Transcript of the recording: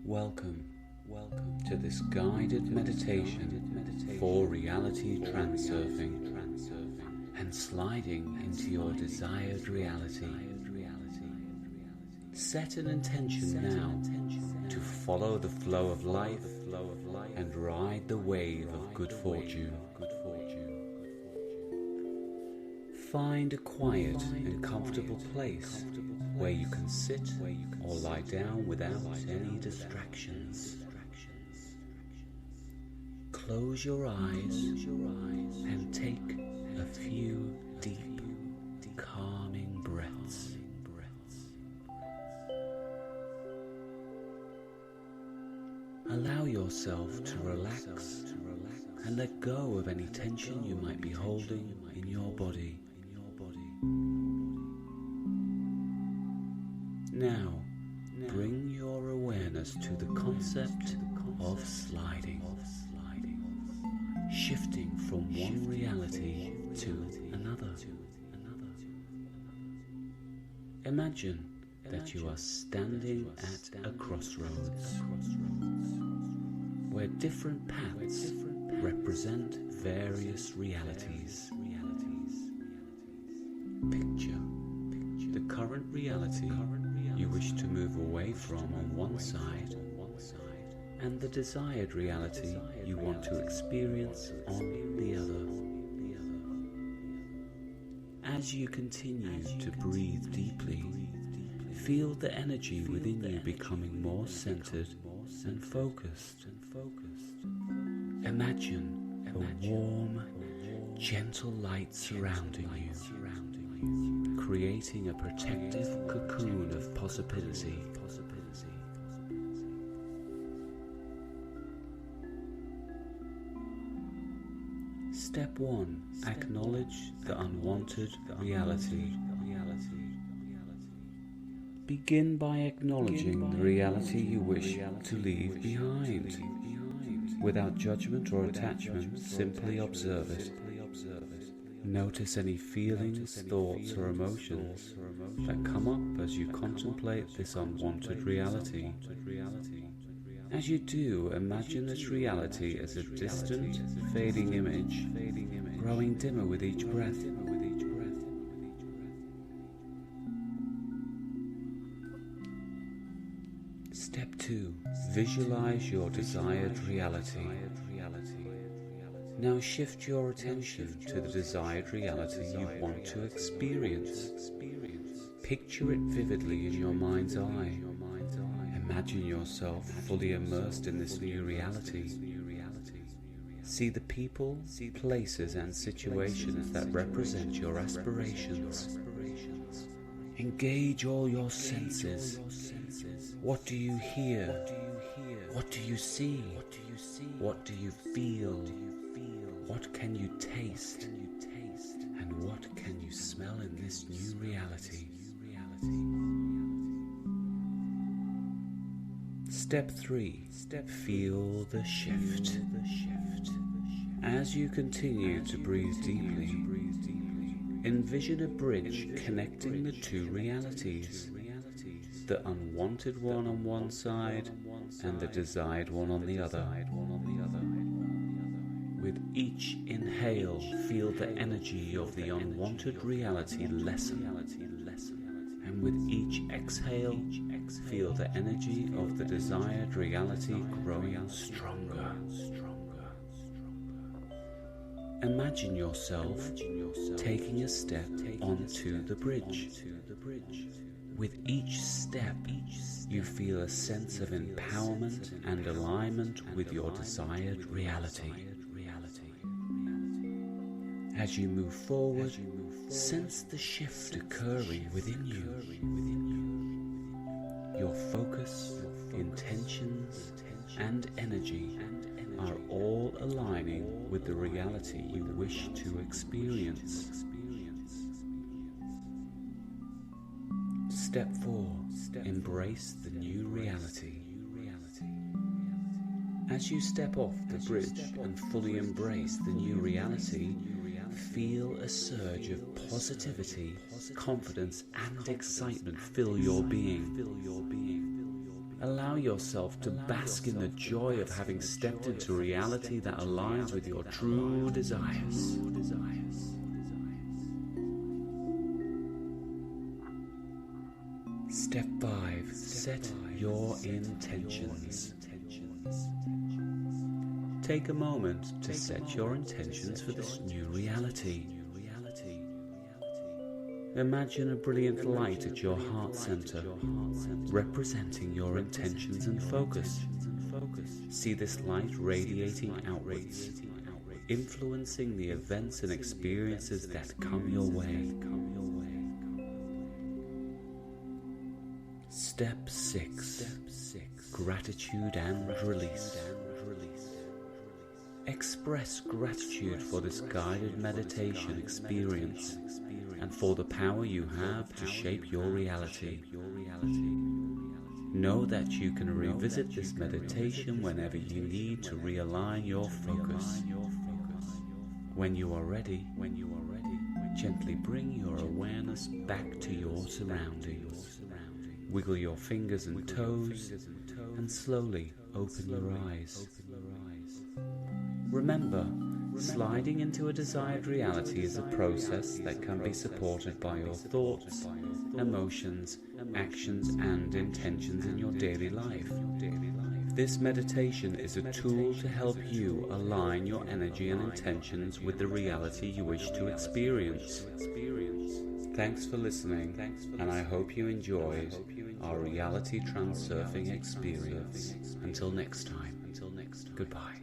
Welcome to this guided meditation for reality transurfing and sliding into your desired reality. Set an intention now to follow the flow of life and ride the wave of good fortune. Find a quiet and comfortable place where you can sit or lie down without any distractions. Close your eyes and take a few deep, calming breaths. Allow yourself to relax and let go of any tension you might be holding in your body. Now, bring your awareness to the concept of sliding, shifting from one reality to another. Imagine that you are standing at a crossroads, where different paths represent various realities. Picture the current reality you wish to move away from on one side, and the desired reality you want to experience on the other. As you continue to breathe deeply, feel the energy within you becoming more centered and focused. Imagine a warm, gentle light surrounding you, creating a protective cocoon of possibility. Step 1. Acknowledge the unwanted reality. Begin by acknowledging the reality you wish to leave behind. Without judgment or attachment, simply observe it. Notice any feelings, thoughts, or emotions that come up as you contemplate this unwanted reality. As you do, imagine this reality as a distant, fading image, growing dimmer with each breath. Step 2. Visualize your desired reality. Now shift your attention to the desired reality you want to experience. Picture it vividly in your mind's eye. Imagine yourself fully immersed in this new reality. See the people, places, and situations that represent your aspirations. Engage all your senses. What do you hear? What do you see? What do you feel? What can you taste? And what can you smell in this new reality? Step 3. Feel the shift. As you continue to breathe deeply, envision a bridge connecting the two realities, the unwanted one on one side and the desired one on the other. With each inhale, feel the energy of the unwanted reality lessen. And with each exhale, feel the energy of the desired reality growing stronger. Imagine yourself taking a step onto the bridge. With each step, you feel a sense of empowerment and alignment with your desired reality. As you move forward, sense the shift occurring within you. Your focus, intentions, and energy are all aligning with the reality you wish to experience. Step 4. Embrace the new reality. As you step off the bridge and fully embrace the new reality, feel a surge of positivity, confidence, and excitement fill your being. Allow yourself to bask in the joy of having stepped into reality that aligns with your true desires. Step 5. Set your intentions. Take a moment to set your intentions for this new reality. Imagine a brilliant light at your heart center, representing your intentions and focus. See this light radiating outwards, influencing the events and experiences that come your way. Step 6. Gratitude and release. Express gratitude for this guided meditation experience and for the power you have to shape your reality. Know that you can revisit this meditation whenever you need to realign your focus. When you are ready, gently bring your awareness back to your surroundings. Wiggle your fingers and toes and slowly open your eyes. Remember, sliding into a desired reality is a process that can be supported by your thoughts, emotions, actions, and intentions in your daily life. This meditation is a tool to help you align your energy and intentions with the reality you wish to experience. Thanks for listening, and I hope you enjoyed our reality transurfing experience. Until next time, goodbye.